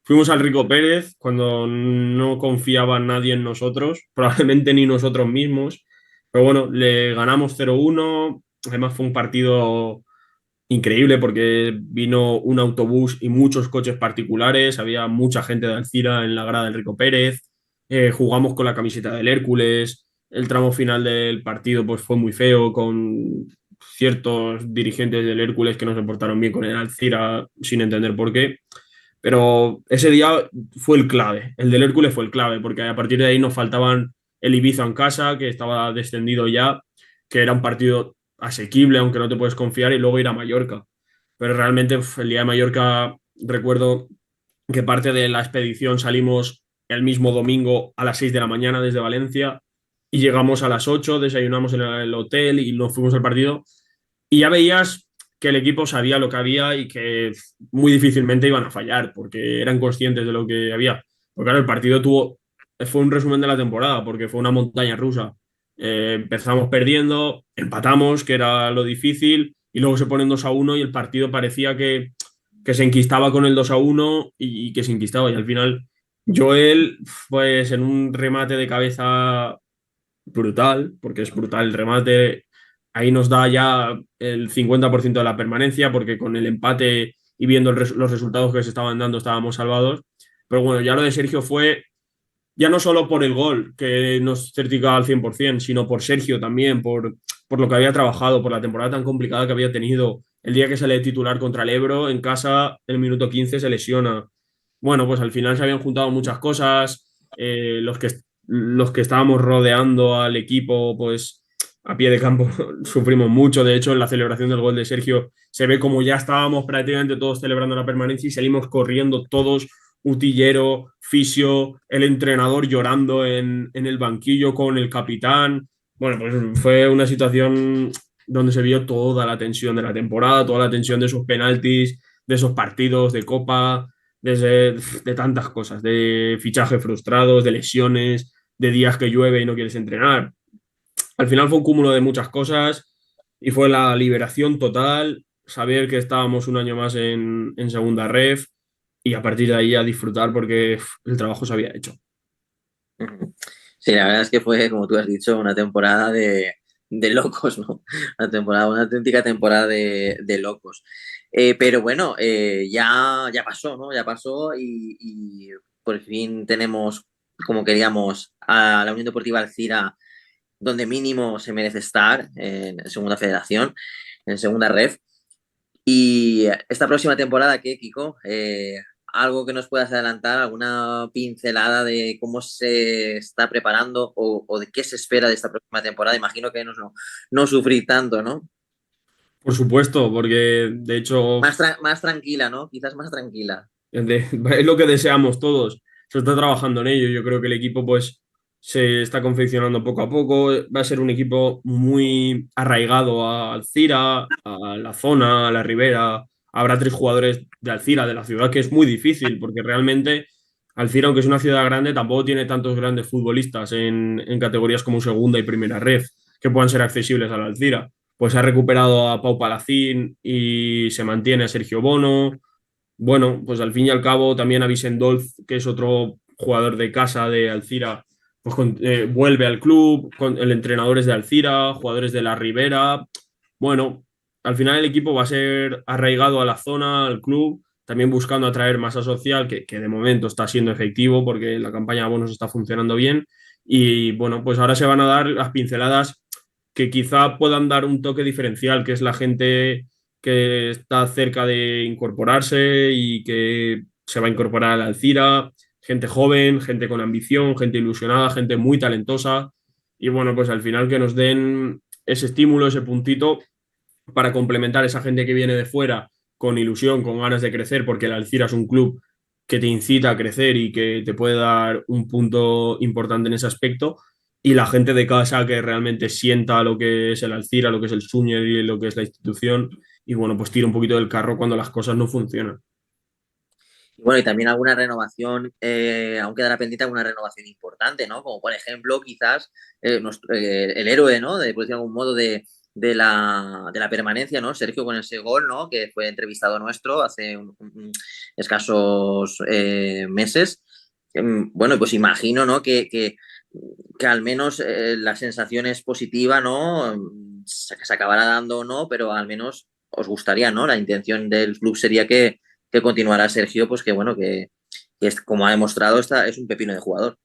Fuimos al Rico Pérez cuando no confiaba nadie en nosotros, probablemente ni nosotros mismos, pero bueno, le ganamos 0-1, además fue un partido increíble porque vino un autobús y muchos coches particulares, había mucha gente de Alcira en la grada del Rico Pérez, jugamos con la camiseta del Hércules, el tramo final del partido pues fue muy feo con ciertos dirigentes del Hércules que no se portaron bien con el Alcira sin entender por qué, pero ese día fue el clave, el del Hércules fue el clave porque a partir de ahí nos faltaban el Ibiza en casa que estaba descendido ya, que era un partido asequible, aunque no te puedes confiar, y luego ir a Mallorca. Pero realmente el día de Mallorca recuerdo que parte de la expedición salimos el mismo domingo a las 6 de la mañana desde Valencia y llegamos a las 8, desayunamos en el hotel y nos fuimos al partido y ya veías que el equipo sabía lo que había y que muy difícilmente iban a fallar porque eran conscientes de lo que había. Porque claro, el partido fue un resumen de la temporada porque fue una montaña rusa. Empezamos perdiendo, empatamos, que era lo difícil, y luego se ponen 2-1 y el partido parecía que se enquistaba con el 2-1 y que se enquistaba. Y al final, Joel, pues en un remate de cabeza brutal, porque es brutal el remate, ahí nos da ya el 50% de la permanencia, porque con el empate y viendo los resultados que se estaban dando estábamos salvados. Pero bueno, ya lo de Sergio fue ya no solo por el gol, que nos certificaba al 100%, sino por Sergio también, por lo que había trabajado, por la temporada tan complicada que había tenido. El día que sale titular contra el Ebro, en casa, el minuto 15 se lesiona. Bueno, pues al final se habían juntado muchas cosas. Los que estábamos rodeando al equipo, pues a pie de campo sufrimos mucho. De hecho, en la celebración del gol de Sergio se ve como ya estábamos prácticamente todos celebrando la permanencia y salimos corriendo todos, Utillero, Fisio, el entrenador llorando en el banquillo con el capitán. Bueno, pues fue una situación donde se vio toda la tensión de la temporada, toda la tensión de esos penaltis, de esos partidos de copa, de tantas cosas, de fichajes frustrados, de lesiones, de días que llueve y no quieres entrenar. Al final fue un cúmulo de muchas cosas y fue la liberación total, saber que estábamos un año más en segunda ref y a partir de ahí a disfrutar porque el trabajo se había hecho. Sí, la verdad es que fue, como tú has dicho, una temporada de locos, ¿no? Una auténtica temporada de locos. Pero bueno, ya pasó, ¿no? Ya pasó y por fin tenemos, como queríamos, a la Unión Deportiva Alcira, donde mínimo se merece estar en segunda federación, en segunda ref. Y esta próxima temporada, ¿qué, Kiko? ¿Algo que nos puedas adelantar? ¿Alguna pincelada de cómo se está preparando o de qué se espera de esta próxima temporada? Imagino que no sufrir tanto, ¿no? Por supuesto, porque de hecho Más tranquila, ¿no? Quizás más tranquila. es lo que deseamos todos. Se está trabajando en ello. Yo creo que el equipo pues se está confeccionando poco a poco. Va a ser un equipo muy arraigado a Alcira, a la zona, a la Ribera. Habrá 3 jugadores de Alcira, de la ciudad, que es muy difícil porque realmente Alcira, aunque es una ciudad grande, tampoco tiene tantos grandes futbolistas en categorías como segunda y primera ref que puedan ser accesibles a la Alcira. Pues ha recuperado a Pau Palacín y se mantiene a Sergio Bono. Bueno, pues al fin y al cabo también a Vicendolf, que es otro jugador de casa de Alcira, pues vuelve al club, el entrenador es de Alcira, jugadores de la Ribera. Bueno, al final el equipo va a ser arraigado a la zona, al club, también buscando atraer masa social, que de momento está siendo efectivo porque la campaña de bonos está funcionando bien. Y bueno, pues ahora se van a dar las pinceladas que quizá puedan dar un toque diferencial, que es la gente que está cerca de incorporarse y que se va a incorporar a la Alcira, gente joven, gente con ambición, gente ilusionada, gente muy talentosa. Y bueno, pues al final que nos den ese estímulo, ese puntito para complementar esa gente que viene de fuera con ilusión, con ganas de crecer, porque el Alcira es un club que te incita a crecer y que te puede dar un punto importante en ese aspecto. Y la gente de casa que realmente sienta lo que es el Alcira, lo que es el Súñer y lo que es la institución. Y bueno, pues tira un poquito del carro cuando las cosas no funcionan. Bueno, y también alguna renovación, aún quedará pendiente alguna renovación importante, ¿no? Como por ejemplo, quizás el héroe, ¿no? Por decirlo de algún modo, de la permanencia, ¿no? Sergio con ese gol, ¿no? Que fue entrevistado nuestro hace escasos meses. Bueno, pues imagino, ¿no? Que al menos la sensación es positiva, ¿no? Se acabará dando o no, pero al menos os gustaría, ¿no? La intención del club sería que continuara Sergio, pues que bueno, que es, como ha demostrado, es un pepino de jugador.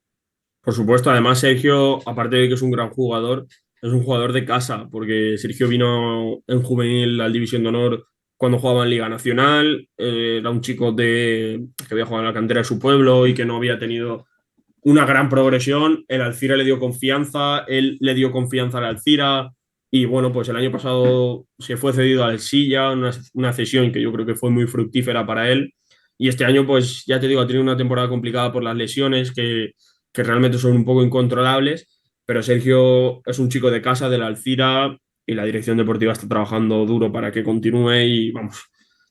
Por supuesto, además Sergio, aparte de que es un gran jugador, es un jugador de casa, porque Sergio vino en juvenil al División de Honor cuando jugaba en Liga Nacional, era un chico que había jugado en la cantera de su pueblo y que no había tenido una gran progresión. El Alcira le dio confianza, él le dio confianza al Alcira y bueno, pues el año pasado se fue cedido al Silla, una cesión que yo creo que fue muy fructífera para él. Y este año, pues ya te digo, ha tenido una temporada complicada por las lesiones que realmente son un poco incontrolables, pero Sergio es un chico de casa, del Alcira, y la dirección deportiva está trabajando duro para que continúe y vamos,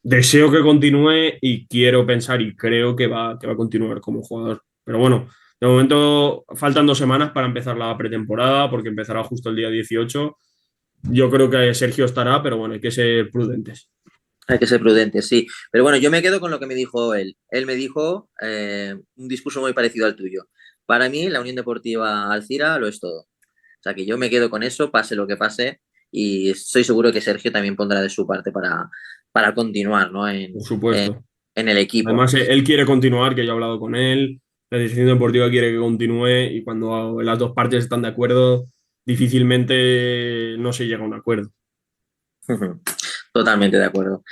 deseo que continúe y quiero pensar y creo que va a continuar como jugador. Pero bueno, de momento faltan 2 semanas para empezar la pretemporada porque empezará justo el día 18. Yo creo que Sergio estará, pero bueno, hay que ser prudentes. Hay que ser prudente, sí. Pero bueno, yo me quedo con lo que me dijo él. Él me dijo un discurso muy parecido al tuyo. Para mí, la Unión Deportiva Alcira lo es todo. O sea, que yo me quedo con eso, pase lo que pase, y estoy seguro que Sergio también pondrá de su parte para continuar, ¿no? Por En, supuesto. en el equipo. Además, él quiere continuar, que yo he hablado con él. La dirección deportiva quiere que continúe y cuando las dos partes están de acuerdo, difícilmente no se llega a un acuerdo. Totalmente de acuerdo.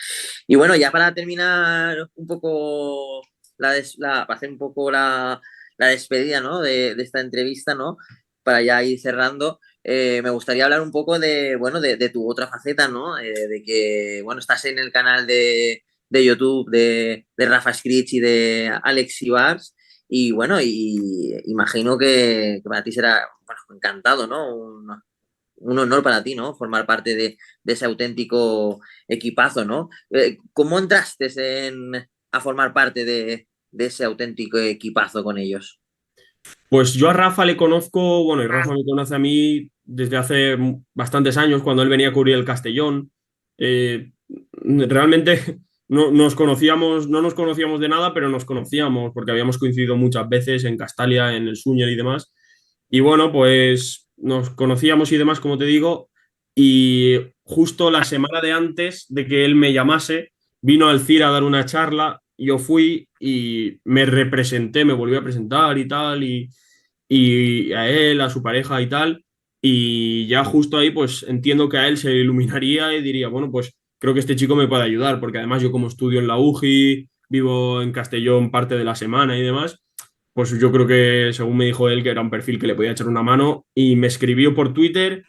Y bueno, ya para terminar un poco, para hacer un poco la despedida, ¿no? De esta entrevista, ¿no? Para ya ir cerrando, me gustaría hablar un poco bueno, de tu otra faceta, ¿no? De que, bueno, estás en el canal de YouTube de Rafa Scritch y de Alex Ibars. Y bueno, y imagino que para ti será, bueno, encantado, ¿no? Un honor para ti, ¿no? Formar parte de ese auténtico equipazo, ¿no? ¿Cómo entraste a formar parte de ese auténtico equipazo con ellos? Pues yo a Rafa le conozco, bueno, y Rafa me conoce a mí desde hace bastantes años, cuando él venía a cubrir el Castellón. Realmente no nos conocíamos de nada, pero nos conocíamos porque habíamos coincidido muchas veces en Castalia, en el Súñer y demás. Y bueno, pues nos conocíamos y demás, como te digo, y justo la semana de antes de que él me llamase, vino al CIR a dar una charla, yo fui y me representé, me volví a presentar y tal, y a él, a su pareja y tal, y ya justo ahí pues entiendo que a él se le iluminaría y diría, bueno, pues creo que este chico me puede ayudar, porque además yo como estudio en la UGI, vivo en Castellón parte de la semana y demás, pues yo creo que según me dijo él que era un perfil que le podía echar una mano y me escribió por Twitter,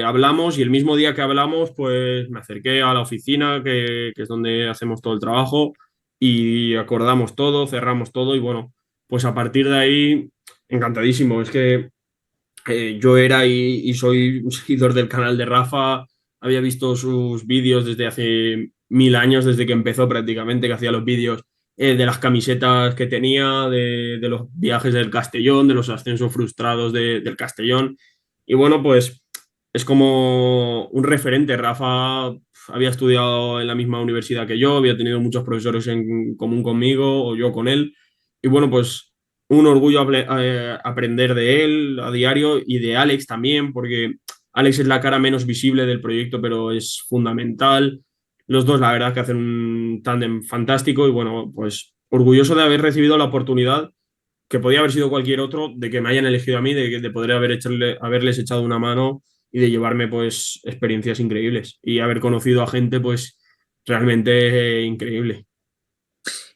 hablamos y el mismo día que hablamos pues me acerqué a la oficina que es donde hacemos todo el trabajo y acordamos todo, cerramos todo y bueno, pues a partir de ahí encantadísimo. Es que yo era y soy un seguidor del canal de Rafa, había visto sus vídeos desde hace 1000 años, desde que empezó prácticamente, que hacía los vídeos de las camisetas que tenía, de los viajes del Castellón, de los ascensos frustrados del Castellón. Y bueno, pues es como un referente. Rafa había estudiado en la misma universidad que yo, había tenido muchos profesores en común conmigo o yo con él. Y bueno, pues un orgullo aprender de él a diario y de Alex también, porque Alex es la cara menos visible del proyecto, pero es fundamental. Los dos, la verdad, que hacen un tándem fantástico y bueno, pues orgulloso de haber recibido la oportunidad, que podía haber sido cualquier otro, de que me hayan elegido a mí, de poder haberles echado una mano y de llevarme pues experiencias increíbles y haber conocido a gente pues realmente increíble.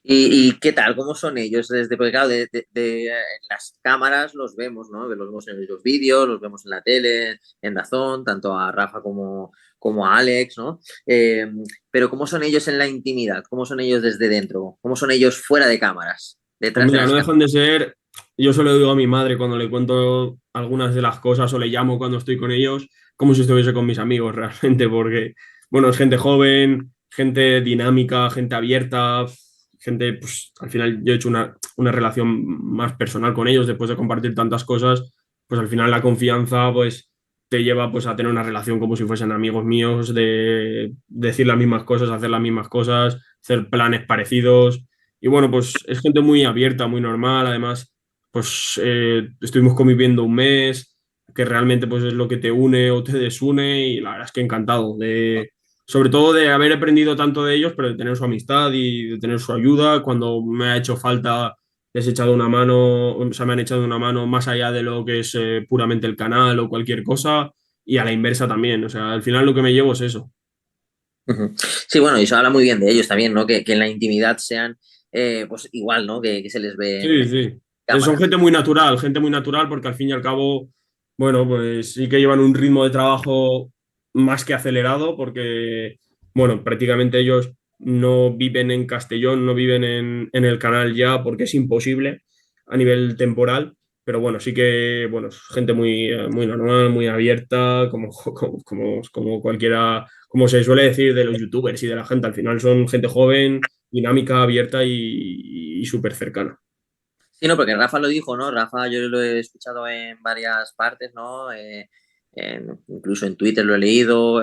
¿Y qué tal? ¿Cómo son ellos? Porque claro, en las cámaras los vemos, ¿no? Los vemos en los vídeos, los vemos en la tele, en Dazón, tanto a Rafa como a Alex, ¿no? Pero ¿cómo son ellos en la intimidad? ¿Cómo son ellos desde dentro? ¿Cómo son ellos fuera de cámaras? Pues Detrás de mira, las no cámaras. dejan de ser, yo se lo digo a mi madre cuando le cuento algunas de las cosas o le llamo cuando estoy con ellos, como si estuviese con mis amigos realmente, porque, bueno, es gente joven, gente dinámica, gente abierta, gente, pues al final yo he hecho una relación más personal con ellos después de compartir tantas cosas, pues al final la confianza, pues te lleva pues a tener una relación como si fuesen amigos míos, de decir las mismas cosas, hacer las mismas cosas, hacer planes parecidos. Y bueno, pues es gente muy abierta, muy normal. Además, pues estuvimos conviviendo un mes, que realmente pues es lo que te une o te desune. Y la verdad es que encantado. sobre todo de haber aprendido tanto de ellos, pero de tener su amistad y de tener su ayuda. Cuando me ha hecho falta, les he echado una mano, o sea, me han echado una mano más allá de lo que es puramente el canal o cualquier cosa, y a la inversa también. O sea, al final lo que me llevo es eso. Ujú. Sí, bueno, y eso habla muy bien de ellos también, ¿no? Que en la intimidad sean, pues igual, ¿no? Que se les ve Sí, en sí. Son cámara. gente muy natural, porque al fin y al cabo, bueno, pues sí que llevan un ritmo de trabajo más que acelerado, porque, bueno, prácticamente ellos no viven en Castellón, no viven en el canal ya, porque es imposible a nivel temporal, pero bueno, sí que, bueno, es gente muy, muy normal, muy abierta, como cualquiera, como se suele decir de los youtubers y de la gente, al final son gente joven, dinámica, abierta y súper cercana. Sí, no, porque Rafa lo dijo, ¿no? Rafa yo lo he escuchado en varias partes, ¿no? Incluso en Twitter lo he leído,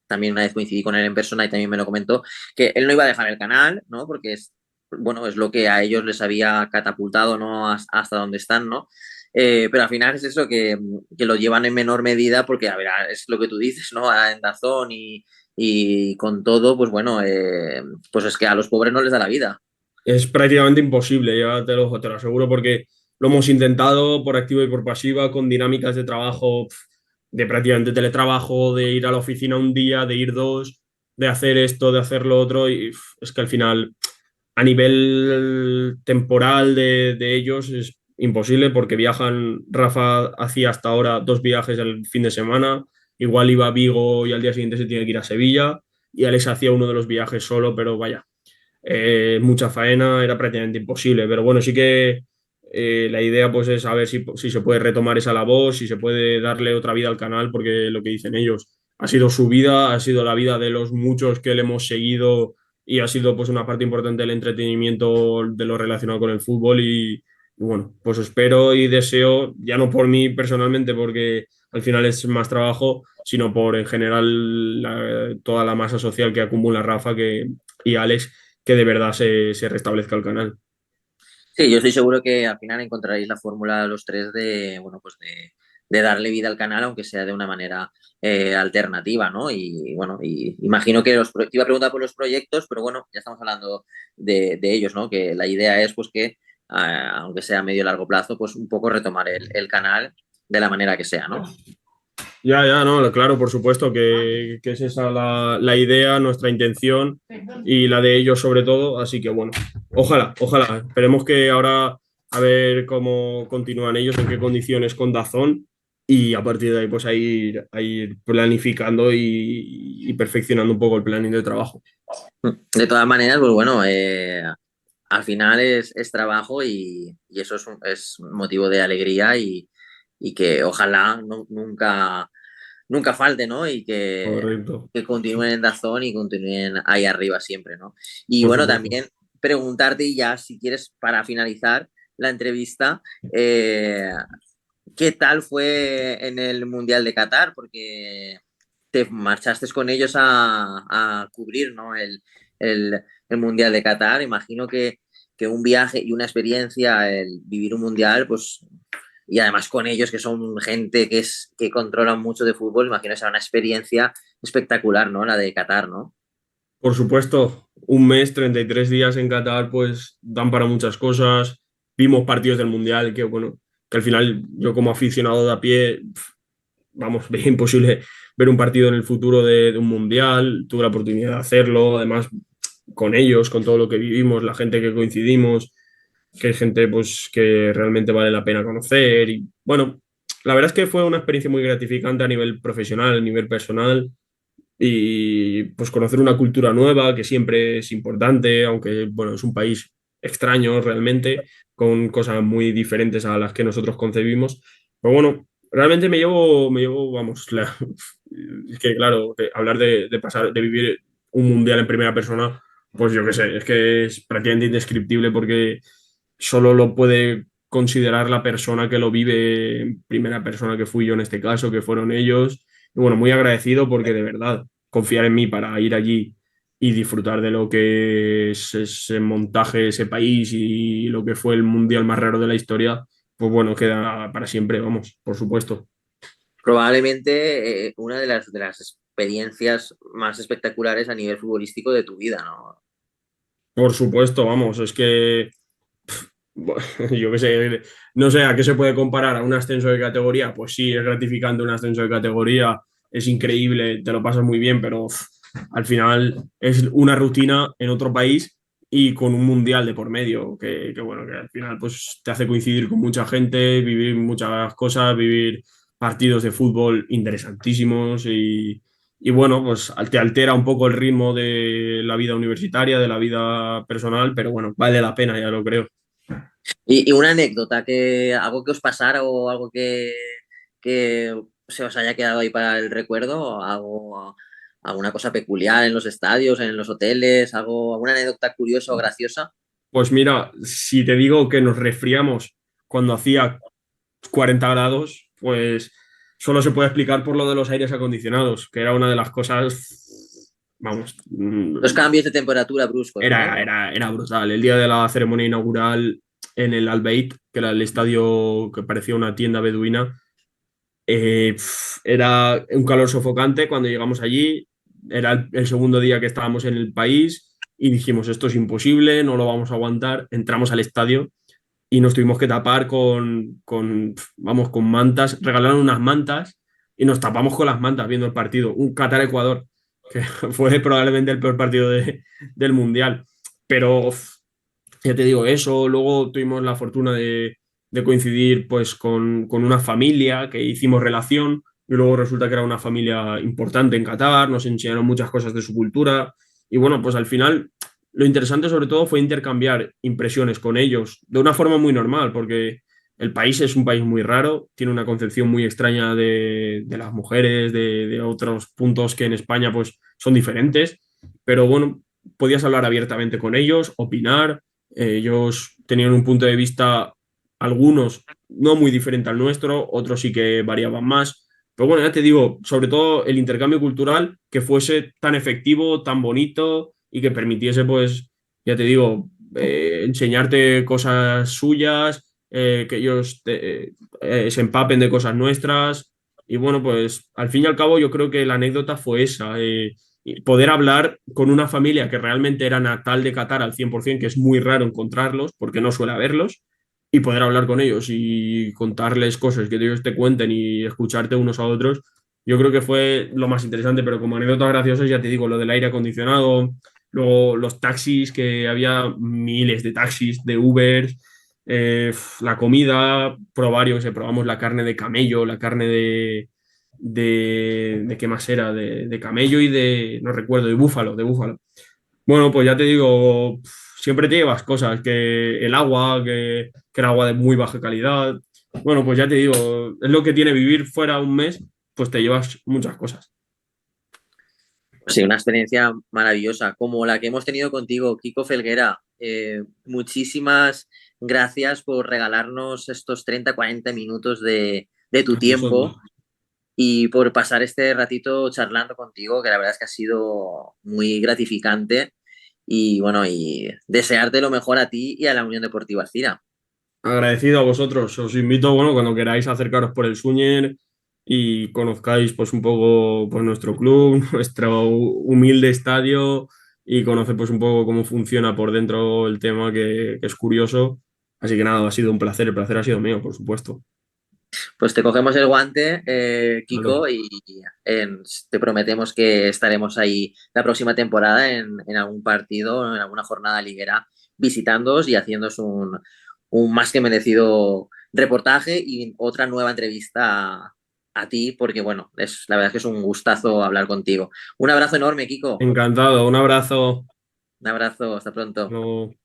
también una vez coincidí con él en persona y también me lo comentó, que él no iba a dejar el canal, ¿no? Porque es, bueno, es lo que a ellos les había catapultado, ¿no? Hasta donde están, ¿no? Pero al final es eso, que lo llevan en menor medida porque, a ver, es lo que tú dices, ¿no? En Dazón y con todo, pues bueno, pues es que a los pobres no les da la vida. Es prácticamente imposible, ya te lo aseguro, porque lo hemos intentado por activa y por pasiva, con dinámicas de trabajo, de prácticamente teletrabajo, de ir a la oficina un día, de ir dos, de hacer esto, de hacer lo otro, y es que al final, a nivel temporal de ellos, es imposible porque viajan. Rafa hacía hasta ahora 2 viajes el fin de semana, igual iba a Vigo y al día siguiente se tiene que ir a Sevilla, y Alex hacía uno de los viajes solo, pero vaya, mucha faena, era prácticamente imposible. Pero bueno, sí que la idea pues es saber si se puede retomar esa labor, si se puede darle otra vida al canal, porque lo que dicen ellos, ha sido su vida, ha sido la vida de los muchos que le hemos seguido, y ha sido pues una parte importante del entretenimiento de lo relacionado con el fútbol. Y bueno, pues espero y deseo, ya no por mí personalmente, porque al final es más trabajo, sino por en general toda la masa social que acumula Rafa y Alex, que de verdad se restablezca el canal. Sí, yo estoy seguro que al final encontraréis la fórmula los tres de, bueno, pues de darle vida al canal, aunque sea de una manera alternativa, ¿no? Y bueno, y imagino que te iba a preguntar por los proyectos, pero bueno, ya estamos hablando de ellos, ¿no? Que la idea es, pues que, aunque sea a medio largo plazo, pues un poco retomar el canal de la manera que sea, ¿no? Ya, ya, no, claro, por supuesto que es esa la idea, nuestra intención y la de ellos sobre todo. Así que bueno, ojalá, ojalá. Esperemos que ahora a ver cómo continúan ellos, en qué condiciones con Dazón, y a partir de ahí pues a ir planificando y perfeccionando un poco el planning de trabajo. De todas maneras, pues bueno, al final es trabajo y eso es motivo de alegría y que ojalá nunca falte, ¿no? Correcto, Que continúen en Dazón y continúen ahí arriba siempre, ¿no? Y por bueno, supuesto. también preguntarte y ya, si quieres, para finalizar la entrevista, eh, ¿qué tal fue en el Mundial de Qatar? Porque te marchaste con ellos a cubrir, ¿no? El Mundial de Qatar. Imagino que un viaje y una experiencia, el vivir un Mundial, pues, y además con ellos, que son gente que controlan mucho de fútbol, imagino que será una experiencia espectacular, ¿no? La de Qatar, ¿no? Por supuesto, un mes, 33 días en Qatar, pues dan para muchas cosas. Vimos partidos del Mundial que, bueno, que al final yo como aficionado de a pie, vamos, veía imposible ver un partido en el futuro de un Mundial. Tuve la oportunidad de hacerlo, además con ellos, con todo lo que vivimos, la gente que coincidimos, que hay gente pues que realmente vale la pena conocer. Y bueno, la verdad es que fue una experiencia muy gratificante a nivel profesional, a nivel personal, y pues conocer una cultura nueva, que siempre es importante, aunque bueno, es un país extraño realmente, con cosas muy diferentes a las que nosotros concebimos. Pero bueno, realmente me llevo, vamos, es que claro, hablar de pasar, de vivir un mundial en primera persona, pues yo qué sé, es que es prácticamente indescriptible, porque solo lo puede considerar la persona que lo vive en primera persona, que fui yo en este caso, que fueron ellos. Y bueno, muy agradecido, porque de verdad confiar en mí para ir allí y disfrutar de lo que es ese montaje, ese país y lo que fue el mundial más raro de la historia, pues bueno, queda para siempre, vamos, por supuesto. Probablemente una de las experiencias más espectaculares a nivel futbolístico de tu vida, ¿no? Por supuesto, vamos, es que yo qué sé, no sé a qué se puede comparar a un ascenso de categoría. Pues sí, es gratificante un ascenso de categoría, es increíble, te lo pasas muy bien, pero al final es una rutina en otro país y con un mundial de por medio, que bueno, que al final pues te hace coincidir con mucha gente, vivir muchas cosas, vivir partidos de fútbol interesantísimos y bueno, pues te altera un poco el ritmo de la vida universitaria, de la vida personal, pero bueno, vale la pena, ya lo creo. Y una anécdota, algo que os pasara o algo que se os haya quedado ahí para el recuerdo, alguna cosa peculiar en los estadios, en los hoteles, alguna anécdota curiosa o graciosa. Pues mira, si te digo que nos resfriamos cuando hacía 40 grados, pues solo se puede explicar por lo de los aires acondicionados, que era una de las cosas, vamos, Los cambios de temperatura bruscos, ¿no? era brutal. El día de la ceremonia inaugural en el Al Bayt, que era el estadio que parecía una tienda beduina, era un calor sofocante cuando llegamos allí. Era el segundo día que estábamos en el país y dijimos, esto es imposible, no lo vamos a aguantar. Entramos al estadio y nos tuvimos que tapar vamos, con mantas. Regalaron unas mantas y nos tapamos con las mantas viendo el partido. Un Qatar-Ecuador, que fue probablemente el peor partido del Mundial. Pero ya te digo eso. Luego tuvimos la fortuna de coincidir pues con una familia que hicimos relación y luego resulta que era una familia importante en Qatar, nos enseñaron muchas cosas de su cultura y bueno, pues al final lo interesante sobre todo fue intercambiar impresiones con ellos de una forma muy normal, porque el país es un país muy raro, tiene una concepción muy extraña de las mujeres, de otros puntos que en España pues son diferentes, pero bueno, podías hablar abiertamente con ellos, opinar. Ellos tenían un punto de vista, algunos no muy diferente al nuestro, otros sí que variaban más. Pero bueno, ya te digo, sobre todo el intercambio cultural que fuese tan efectivo, tan bonito y que permitiese, pues, ya te digo, enseñarte cosas suyas, que ellos se empapen de cosas nuestras. Y bueno, pues al fin y al cabo yo creo que la anécdota fue esa. Y poder hablar con una familia que realmente era natal de Qatar al 100%, que es muy raro encontrarlos porque no suele haberlos, y poder hablar con ellos y contarles cosas que ellos te cuenten y escucharte unos a otros, yo creo que fue lo más interesante. Pero como anécdotas graciosas, ya te digo, lo del aire acondicionado, luego los taxis, que había miles de taxis, de Uber, la comida, probar, yo que sé, probamos la carne de camello, la carne de qué más era, de camello y no recuerdo, de búfalo. Bueno, pues ya te digo, siempre te llevas cosas, que el agua, que era agua de muy baja calidad. Bueno, pues ya te digo, es lo que tiene vivir fuera un mes, pues te llevas muchas cosas. Sí, una experiencia maravillosa, como la que hemos tenido contigo, Kiko Felguera. Muchísimas gracias por regalarnos estos 30-40 minutos de tu A vosotros. tiempo y por pasar este ratito charlando contigo, que la verdad es que ha sido muy gratificante. Y bueno, y desearte lo mejor a ti y a la Unión Deportiva Alcira. Agradecido a vosotros. Os invito, bueno, cuando queráis acercaros por el Suñer y conozcáis pues un poco pues, nuestro club, nuestro humilde estadio y conocer pues un poco cómo funciona por dentro el tema que es curioso. Así que nada, ha sido un placer. El placer ha sido mío, por supuesto. Pues te cogemos el guante, Claro. Kiko, y te prometemos que estaremos ahí la próxima temporada en algún partido, en alguna jornada liguera, visitándoos y haciéndoos un más que merecido reportaje y otra nueva entrevista a ti, porque bueno, la verdad es que es un gustazo hablar contigo. Un abrazo enorme, Kiko. Encantado. Un abrazo. Un abrazo, hasta pronto. No.